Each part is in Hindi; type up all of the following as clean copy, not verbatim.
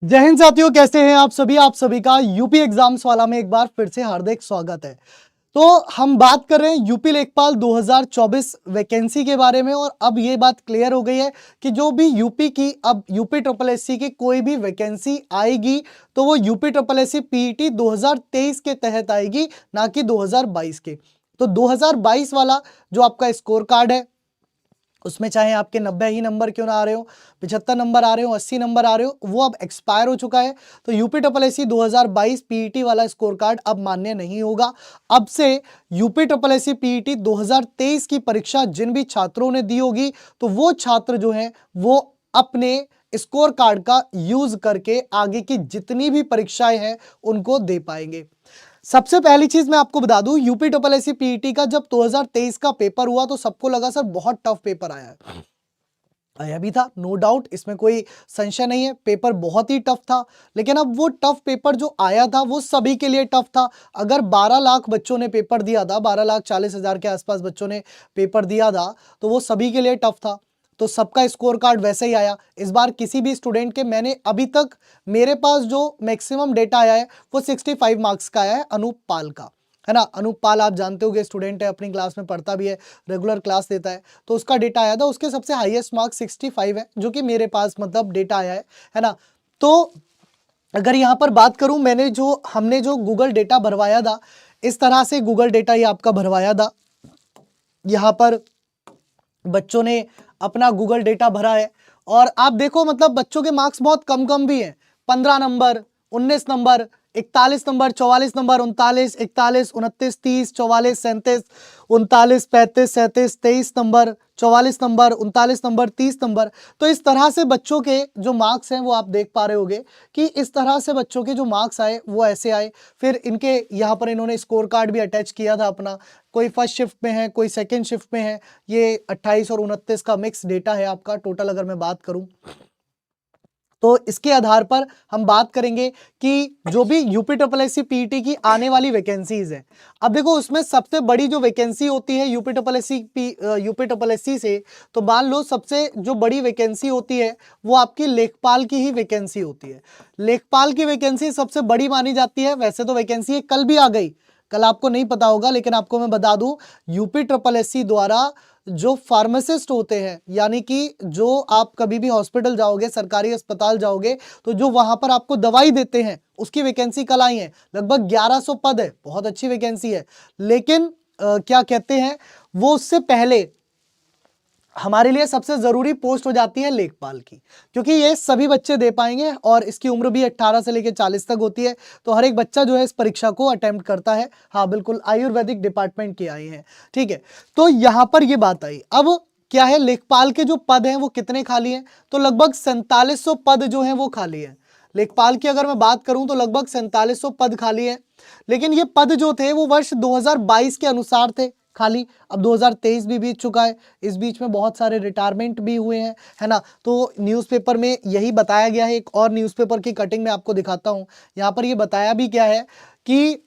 जय हिंद साथियों, कैसे हैं आप सभी का यूपी एग्जाम्स वाला में एक बार फिर से हार्दिक स्वागत है। तो हम बात कर रहे हैं यूपी लेखपाल 2024 वैकेंसी के बारे में और अब ये बात क्लियर हो गई है कि जो भी यूपी की अब यूपी ट्रिपल एससी की कोई भी वैकेंसी आएगी तो वो यूपी ट्रिपल एससी पीईटी 2023 के तहत आएगी, ना कि 2022 के। तो 2022 वाला जो आपका स्कोर कार्ड है उसमें चाहे आपके 90 ही नंबर क्यों ना आ रहे हो, 75 नंबर आ रहे हो, 80 नंबर आ रहे हो, वो अब एक्सपायर हो चुका है। तो यूपी ट्रिपल एससी 2022 पीईटी वाला स्कोर कार्ड अब मान्य नहीं होगा। अब से यूपी ट्रिपल एससी पीईटी 2023 की परीक्षा जिन भी छात्रों ने दी होगी तो वो छात्र जो हैं वो अपने स्कोर कार्ड का यूज करके आगे की जितनी भी परीक्षाएं हैं उनको दे पाएंगे। सबसे पहली चीज मैं आपको बता दूं, यूपी ट्रिपल एससी पीईटी का जब 2023 का पेपर हुआ तो सबको लगा सर बहुत टफ पेपर आया है। आया भी था, नो डाउट, इसमें कोई संशय नहीं है, पेपर बहुत ही टफ था। लेकिन अब वो टफ पेपर जो आया था वो सभी के लिए टफ था। अगर 12 लाख बच्चों ने पेपर दिया था, 12,40,000 के आसपास बच्चों ने पेपर दिया था, तो वो सभी के लिए टफ था। तो सबका स्कोर कार्ड वैसे ही आया। इस बार किसी भी स्टूडेंट के, मैंने अभी तक मेरे पास जो मैक्सिमम डेटा आया है वो 65 मार्क्स का आया है, अनूप पाल का, है ना। अनूप पाल आप जानते होंगे, स्टूडेंट है, अपनी क्लास में पढ़ता भी है, रेगुलर क्लास देता है। तो उसका डेटा आया था, उसके सबसे हाईएस्ट मार्क्स 65 है, जो कि मेरे पास मतलब डेटा आया है ना। तो अगर यहाँ पर बात करूं, हमने जो गूगल डेटा भरवाया था, इस तरह से गूगल डेटा ये आपका भरवाया था। यहाँ पर बच्चों ने अपना गूगल डेटा भरा है और आप देखो मतलब बच्चों के मार्क्स बहुत कम कम भी हैं। 15 number, 19 number, 41 number, 44 number, 39, 41, 29, 30, 44, 37, 39, 35, 37, 23 number, 44 number, 39 number, 30 number. तो इस तरह से बच्चों के जो मार्क्स हैं वो आप देख पा रहे होगे कि इस तरह से बच्चों के जो मार्क्स आए वो ऐसे आए। फिर इनके यहाँ पर इन्होंने स्कोर कार्ड भी अटैच किया था अपना, कोई फर्स्ट शिफ्ट में है, कोई सेकेंड शिफ्ट में है। ये 28 और 29 का मिक्स डेटा है आपका टोटल, अगर मैं बात करूं तो इसके आधार पर हम बात करेंगे कि जो भी यूपी ट्रिपल एससी पीईटी की आने वाली वैकेंसीज है। अब देखो उसमें सबसे बड़ी जो वैकेंसी होती है यूपी ट्रिपल एससी से, तो मान लो सबसे जो बड़ी वैकेंसी होती है वो आपकी लेखपाल की ही वैकेंसी होती है। लेखपाल की वैकेंसी सबसे बड़ी मानी जाती है। वैसे तो वैकेंसी कल भी आ गई, कल आपको नहीं पता होगा, लेकिन आपको मैं बता दूं, यूपी ट्रिपल एससी द्वारा जो फार्मासिस्ट होते हैं, यानी कि जो आप कभी भी हॉस्पिटल जाओगे, सरकारी अस्पताल जाओगे, तो जो वहां पर आपको दवाई देते हैं उसकी वैकेंसी कल आई है। लगभग 1100 पद है, बहुत अच्छी वैकेंसी है। लेकिन क्या कहते हैं, वो उससे पहले हमारे लिए सबसे जरूरी पोस्ट हो जाती है लेखपाल की, क्योंकि ये सभी बच्चे दे पाएंगे और इसकी उम्र भी 18 से लेकर 40 तक होती है। तो हर एक बच्चा जो है इस परीक्षा को अटेम्प्ट करता है। हाँ बिल्कुल, आयुर्वेदिक डिपार्टमेंट की आई है, ठीक है। तो यहां पर ये बात आई। अब क्या है, लेखपाल के जो पद हैं वो कितने खाली हैं, तो लगभग 4700 पद जो हैं वो खाली है। लेखपाल की अगर मैं बात करूं तो लगभग 4700 पद खाली है। लेकिन ये पद जो थे वो वर्ष 2022 के अनुसार थे खाली। अब 2023 भी बीत चुका है, इस बीच में बहुत सारे रिटायरमेंट भी हुए हैं, है ना। तो न्यूज़पेपर में यही बताया गया है। एक और न्यूज़पेपर की कटिंग में आपको दिखाता हूं। यहाँ पर ये बताया भी क्या है कि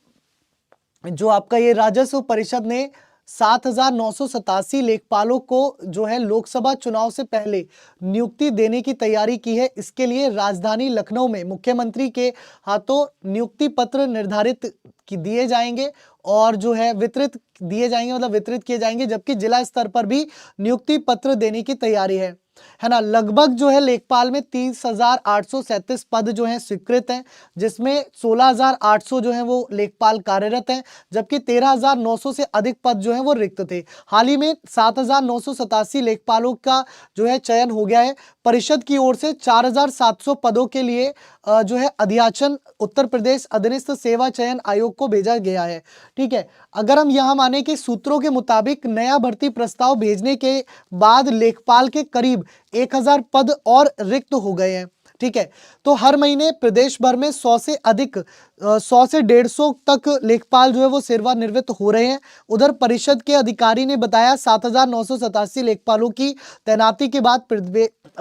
जो आपका ये राजस्व परिषद ने 7,987 लेखपालों को जो है लोकसभा चुनाव से पहले नियुक्ति देने की तैयारी की है। इसके लिए राजधानी लखनऊ में मुख्यमंत्री के हाथों नियुक्ति पत्र निर्धारित दिए जाएंगे और जो है वितरित दिए जाएंगे, मतलब वितरित किए जाएंगे। जबकि जिला स्तर पर भी नियुक्ति पत्र देने की तैयारी है ना। लगभग जो है लेखपाल में 30,837 पद जो हैं स्वीकृत हैं, जिसमें 16,800 जो हैं वो लेखपाल कार्यरत हैं, जबकि 13,900 से अधिक पद जो हैं वो रिक्त थे। हाल ही में 7,987 लेखपालों का जो है चयन हो गया है। परिषद की ओर से 4,700 पदों के लिए जो है अध्याचन उत्तर प्रदेश अधीनस्थ सेवा चयन आयोग को भेजा गया है, ठीक है। अगर हम यहां माने कि सूत्रों के मुताबिक नया भर्ती प्रस्ताव भेजने के बाद लेखपाल के करीब 1,000 पद और रिक्त हो गए हैं, ठीक है। तो हर महीने प्रदेश भर में 100 से अधिक 100 से 150 तक लेखपाल जो है वो सेवानिवृत्त हो रहे हैं। उधर परिषद के अधिकारी ने बताया 7,987 लेखपालों की तैनाती के बाद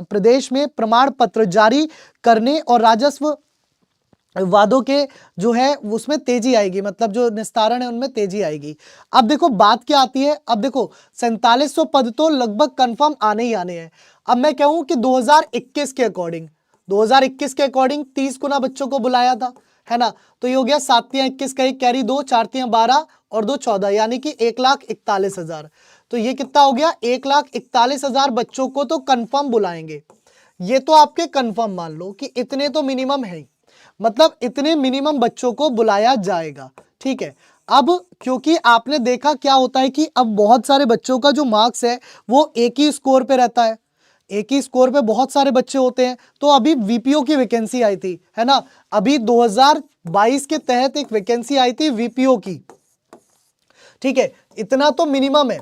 प्रदेश में प्रमाण पत्र जारी करने और राजस्व वादों के जो है उसमें तेजी आएगी, मतलब जो निस्तारण है उनमें तेजी आएगी। अब देखो बात क्या आती है। अब देखो 4700 पद तो लगभग कंफर्म आने ही आने हैं। अब मैं कहूं कि 2021 के अकॉर्डिंग 2021 के अकॉर्डिंग 30 गुना बच्चों को बुलाया था, है ना। तो ये हो गया 7 तियां 21 का एक कैरी 2, 4 तियां 12 और 2 14, यानी कि 1,41,000। तो ये कितना हो गया, 1,41,000 बच्चों को तो कंफर्म बुलाएंगे। ये तो आपके कंफर्म मान लो कि इतने तो मिनिमम है, मतलब इतने मिनिमम बच्चों को बुलाया जाएगा, ठीक है। अब क्योंकि आपने देखा क्या होता है कि अब बहुत सारे बच्चों का जो मार्क्स है वो एक ही स्कोर पे रहता है, एक ही स्कोर पे बहुत सारे बच्चे होते हैं। तो अभी वीपीओ की वैकेंसी आई थी, है ना, अभी 2022 के तहत एक वैकेंसी आई थी वीपीओ की, ठीक है, इतना तो मिनिमम है।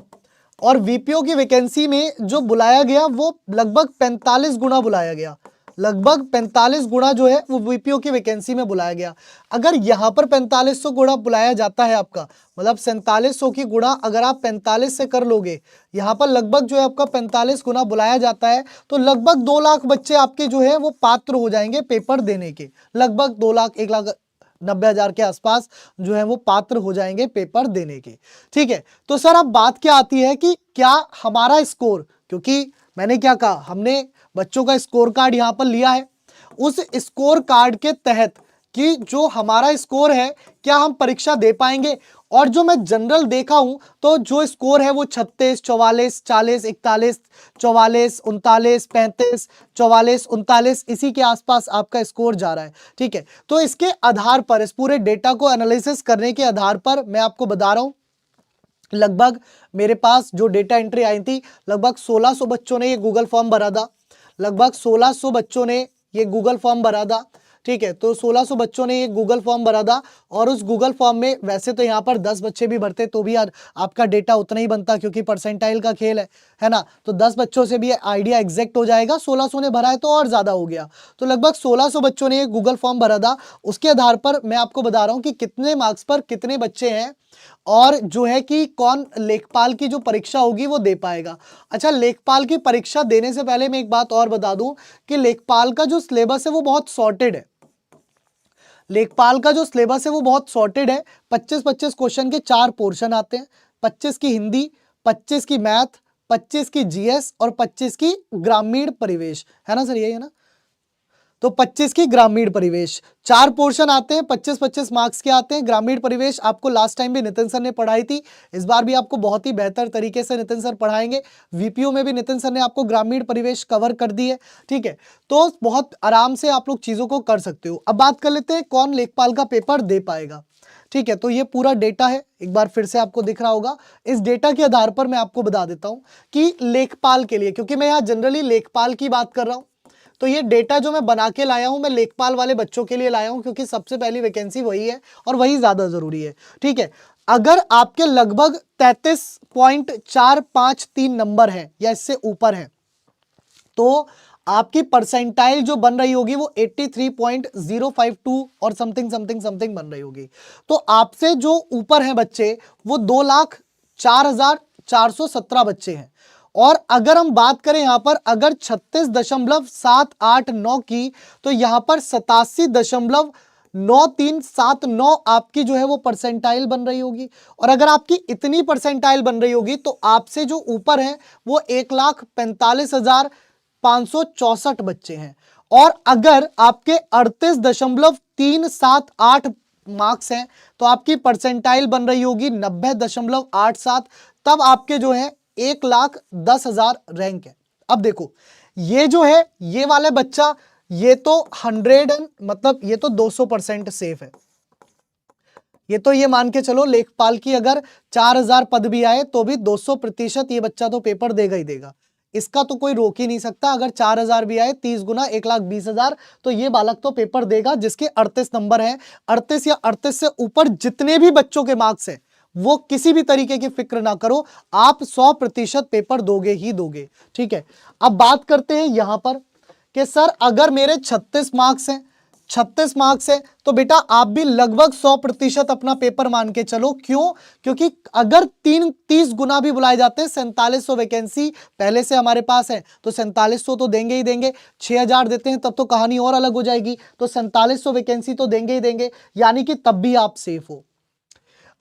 और वीपीओ की वैकेंसी में जो बुलाया गया वो लगभग 45 गुना बुलाया गया, लगभग 45 गुना जो है वो वीपीओ की वैकेंसी में बुलाया गया। अगर यहां पर 4500 गुना बुलाया जाता है आपका, मतलब 4700 की गुणा अगर आप 45 से कर लोगे, यहां पर लगभग जो है आपका 45 गुना बुलाया जाता है, तो लगभग 2 लाख बच्चे आपके जो है वो पात्र हो जाएंगे पेपर देने के, लगभग 2 लाख 1,90,000 के आसपास जो है वो पात्र हो जाएंगे पेपर देने के, ठीक है। तो सर अब बात क्या आती है कि क्या हमारा स्कोर, क्योंकि मैंने क्या कहा, हमने बच्चों का स्कोर कार्ड यहां पर लिया है, उस स्कोर कार्ड के तहत कि जो हमारा स्कोर है क्या हम परीक्षा दे पाएंगे। और जो मैं जनरल देखा हूं तो जो स्कोर है वो 36, 44, 40, 41, 44, 39, 35, 44, 39 इसी के आसपास आपका स्कोर जा रहा है, ठीक है। तो इसके आधार पर, इस पूरे डेटा को एनालिसिस करने के आधार पर मैं आपको बता रहा हूं, लगभग मेरे पास जो डेटा एंट्री आई थी, लगभग 1600 बच्चों ने ये गूगल फॉर्म भरा था, लगभग 1600 बच्चों ने ये गूगल फॉर्म भरा था, ठीक है। तो 1600 बच्चों ने ये गूगल फॉर्म भरा था, और उस गूगल फॉर्म में वैसे तो यहाँ पर 10 बच्चे भी भरते तो भी आपका डेटा उतना ही बनता, क्योंकि परसेंटाइल का खेल है ना। तो 10 बच्चों से भी आइडिया एग्जैक्ट हो जाएगा, 1600 ने भरा है तो और ज्यादा हो गया। तो लगभग 1600 बच्चों ने ये गूगल फॉर्म भरा था, उसके आधार पर मैं आपको बता रहा हूँ कि कितने मार्क्स पर कितने बच्चे हैं, और जो है कि कौन लेखपाल की जो परीक्षा होगी वो दे पाएगा। अच्छा, लेखपाल की परीक्षा देने से पहले मैं एक बात और बता दूं कि लेखपाल का जो सिलेबस है वो बहुत सॉर्टेड है, लेखपाल का जो सिलेबस है वो बहुत सॉर्टेड है। 25-25 क्वेश्चन के 4 पोर्शन आते हैं, 25 की हिंदी, 25 की मैथ, 25 की जीएस और 25 की ग्रामीण परिवेश, है ना सर, यही है ना। तो 25 की ग्रामीण परिवेश, 4 पोर्शन आते हैं, 25-25 मार्क्स के आते हैं। ग्रामीण परिवेश आपको लास्ट टाइम भी नितिन सर ने पढ़ाई थी, इस बार भी आपको बहुत ही बेहतर तरीके से नितिन सर पढ़ाएंगे। वीपीओ में भी नितिन सर ने आपको ग्रामीण परिवेश कवर कर दी है, ठीक है। तो बहुत आराम से आप लोग चीजों को कर सकते हो। अब बात कर लेते हैं कौन लेखपाल का पेपर दे पाएगा, ठीक है। तो ये पूरा डेटा है, एक बार फिर से आपको दिख रहा होगा। इस डेटा के आधार पर मैं आपको बता देता हूं कि लेखपाल के लिए, क्योंकि मैं यहाँ जनरली लेखपाल की बात कर रहा हूं, तो ये डेटा जो मैं बना के लाया हूं मैं लेखपाल वाले बच्चों के लिए लाया हूं, क्योंकि सबसे पहली वैकेंसी वही है और वही ज्यादा जरूरी है, ठीक है। अगर आपके लगभग 33.453 नंबर है या इससे ऊपर है, तो आपकी परसेंटाइल जो बन रही होगी वो 83.052 और समथिंग समथिंग समथिंग बन रही होगी। तो आपसे जो ऊपर हैं बच्चे वो 2,04,417 बच्चे हैं। और अगर हम बात करें यहां पर अगर 36.789 की, तो यहां पर 87.9379 आपकी जो है वो परसेंटाइल बन रही होगी। और अगर आपकी इतनी परसेंटाइल बन रही होगी तो आपसे जो ऊपर है वो 1,45,564 बच्चे हैं। और अगर आपके 38.378 मार्क्स हैं तो आपकी परसेंटाइल बन रही होगी 90.87, तब आपके जो है 1,10,000 रैंक है। अब देखो ये जो है ये वाले बच्चा, ये तो 100 मतलब ये तो 200% सेफ है। ये तो ये मान के चलो लेखपाल की अगर 4,000 पद भी आए तो भी 200% ये बच्चा तो पेपर देगा ही देगा, इसका तो कोई रोक ही नहीं सकता। अगर 4,000 भी आए 30 गुना 1,20,000, तो ये बालक तो पेपर देगा जिसके 38 नंबर हैं। 38 या 38 से ऊपर जितने भी बच्चों के मार्क्स हैं वो किसी भी तरीके की फिक्र ना करो, आप 100% पेपर दोगे ही दोगे, ठीक है। अब बात करते हैं यहां पर कि सर अगर मेरे 36 मार्क्स हैं, 36 मार्क्स है तो बेटा आप भी लगभग 100% अपना पेपर मान के चलो। क्यों? क्योंकि अगर 30 गुना भी बुलाए जाते हैं, 4700 वैकेंसी पहले से हमारे पास है, तो 4700 तो देंगे ही देंगे। 6000 देते हैं तब तो कहानी और अलग हो जाएगी, तो 4700 वैकेंसी तो देंगे ही देंगे, यानी कि तब भी आप सेफ हो।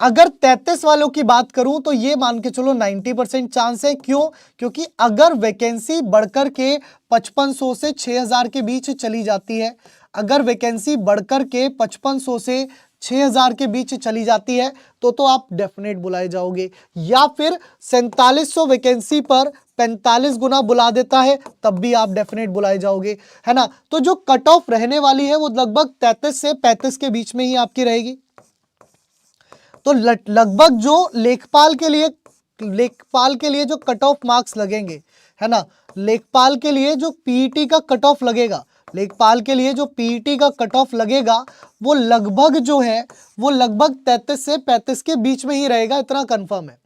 अगर 33 वालों की बात करूं तो ये मान के चलो 90% चांस है। क्यों? क्योंकि अगर वैकेंसी बढ़कर के 5500 से 6000 के बीच चली जाती है, अगर वैकेंसी बढ़कर के 5500 से 6000 के बीच चली जाती है तो आप डेफिनेट बुलाए जाओगे, या फिर 4700 वैकेंसी पर 45 गुना बुला देता है तब भी आप डेफिनेट बुलाए जाओगे, है ना। तो जो कट ऑफ रहने वाली है वो लगभग 33 से 35 के बीच में ही आपकी रहेगी। तो लगभग जो लेखपाल के लिए जो कट ऑफ मार्क्स लगेंगे, है ना, लेखपाल के लिए जो पीईटी का कट ऑफ लगेगा, लेखपाल के लिए जो पीईटी का कट ऑफ लगेगा वो लगभग जो है वो लगभग 33 से 35 के बीच में ही रहेगा, इतना कंफर्म है।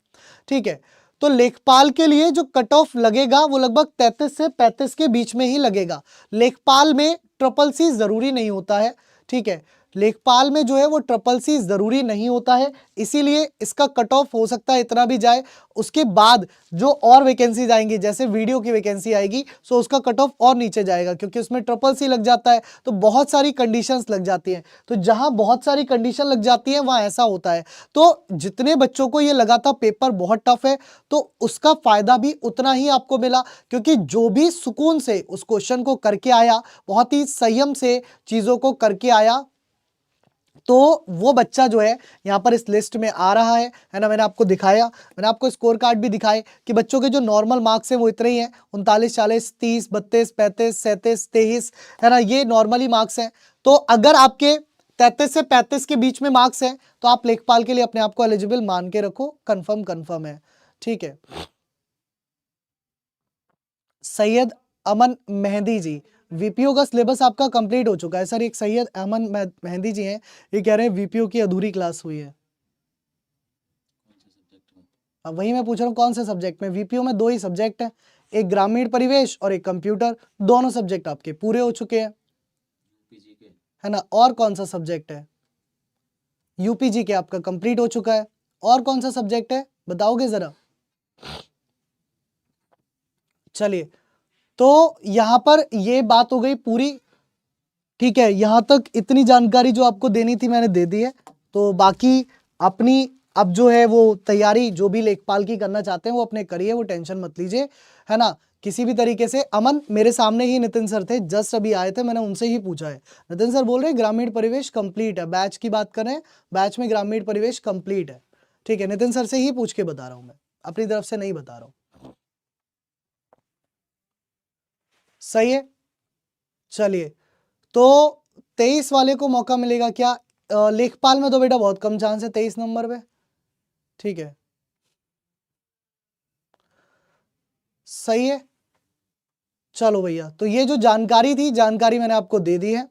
ठीक है, तो लेखपाल के लिए जो कट ऑफ लगेगा वो लगभग 33 से 35 के बीच में ही लगेगा। लेखपाल में ट्रिपल सी जरूरी नहीं होता है। ठीक है, लेखपाल में जो है वो ट्रिपल सी जरूरी नहीं होता है, इसीलिए इसका कट ऑफ हो सकता है इतना भी जाए। उसके बाद जो और वैकेंसीज आएंगी, जैसे वीडियो की वैकेंसी आएगी, सो उसका कट ऑफ और नीचे जाएगा, क्योंकि उसमें ट्रिपल सी लग जाता है, तो बहुत सारी कंडीशंस लग जाती हैं। तो जहां बहुत सारी कंडीशन लग जाती है वहां ऐसा होता है। तो जितने बच्चों को ये लगा था पेपर बहुत टफ है, तो उसका फायदा भी उतना ही आपको मिला, क्योंकि जो भी सुकून से उस क्वेश्चन को करके आया, बहुत ही संयम से चीजों को करके आया, तो वो बच्चा जो है यहाँ पर इस लिस्ट में आ रहा है ना। मैंने आपको दिखाया, मैंने आपको स्कोर कार्ड भी दिखाए कि बच्चों के जो नॉर्मल मार्क्स हैं वो इतने ही हैं, 39, 40, 30, 32, 35, 37, 23, है ना, ये नॉर्मली मार्क्स हैं। तो अगर आपके 33 से 35 के बीच में मार्क्स हैं तो आप लेखपाल के लिए अपने आप को एलिजिबल मान के रखो, कंफर्म है। ठीक है, सैयद अमन मेहंदी जी, वीपीओ का सिलेबस आपका कंप्लीट हो चुका है सर। एक सैयद अमन मेहंदी जी हैं, ये कह रहे हैं वीपीओ की अधूरी क्लास हुई है। अब वही मैं पूछ रहा हूँ कौन से सब्जेक्ट में? वीपीओ में 2 ही सब्जेक्ट है, एक ग्रामीण परिवेश और एक कंप्यूटर, दोनों सब्जेक्ट आपके पूरे हो चुके हैं, है ना। और कौन सा सब्जेक्ट है? यूपीजी के आपका कंप्लीट हो चुका है। और कौन सा सब्जेक्ट है बताओगे जरा? चलिए, तो यहां पर ये बात हो गई पूरी। ठीक है, यहां तक इतनी जानकारी जो आपको देनी थी मैंने दे दी है। तो बाकी अपनी अब जो है वो तैयारी जो भी लेखपाल की करना चाहते हैं वो अपने करिए, वो टेंशन मत लीजिए, है ना। किसी भी तरीके से अमन, मेरे सामने ही नितिन सर थे, जस्ट अभी आए थे, मैंने उनसे ही पूछा है। नितिन सर बोल रहे हैं ग्रामीण परिवेश कंप्लीट है, बैच की बात करें, बैच में ग्रामीण परिवेश कंप्लीट है। ठीक है, नितिन सर से ही पूछ के बता रहा हूं मैं, अपनी तरफ से नहीं बता रहा हूं। सही है, चलिए, तो 23 वाले को मौका मिलेगा क्या? लेखपाल में तो बेटा बहुत कम चांस है 23 नंबर पे। ठीक है, सही है, चलो भैया, तो ये जो जानकारी थी, जानकारी मैंने आपको दे दी है।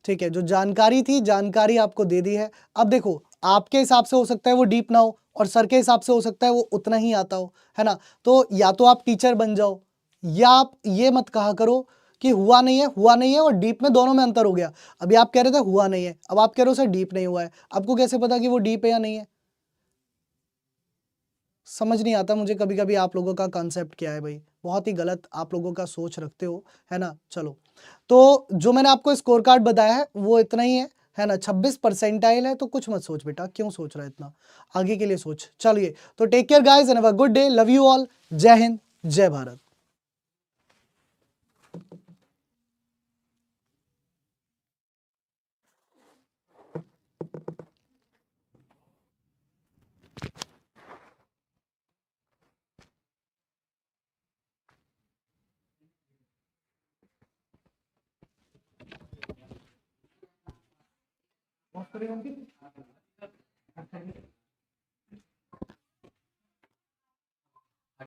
ठीक है, जो जानकारी थी जानकारी आपको दे दी है। अब देखो, आपके हिसाब से हो सकता है वो डीप ना हो, और सर के हिसाब से हो सकता है वो उतना ही आता हो, है ना। तो या तो आप टीचर बन जाओ, या आप ये मत कहा करो कि हुआ नहीं है, हुआ नहीं है और डीप में दोनों में अंतर हो गया। अभी आप कह रहे थे हुआ नहीं है, अब आप कह रहे हो सर डीप नहीं हुआ है, आपको कैसे पता कि वो डीप है या नहीं है? समझ नहीं आता मुझे कभी कभी आप लोगों का कॉन्सेप्ट क्या है भाई, बहुत ही गलत आप लोगों का सोच रखते हो, है ना। चलो, तो जो मैंने आपको स्कोर कार्ड बताया है वो इतना ही है ना। 26 परसेंटाइल है, तो कुछ मत सोच बेटा, क्यों सोच रहा है इतना, आगे के लिए सोच। चलिए, तो take care guys and have a good day, love you all, जय हिंद, जय भारत।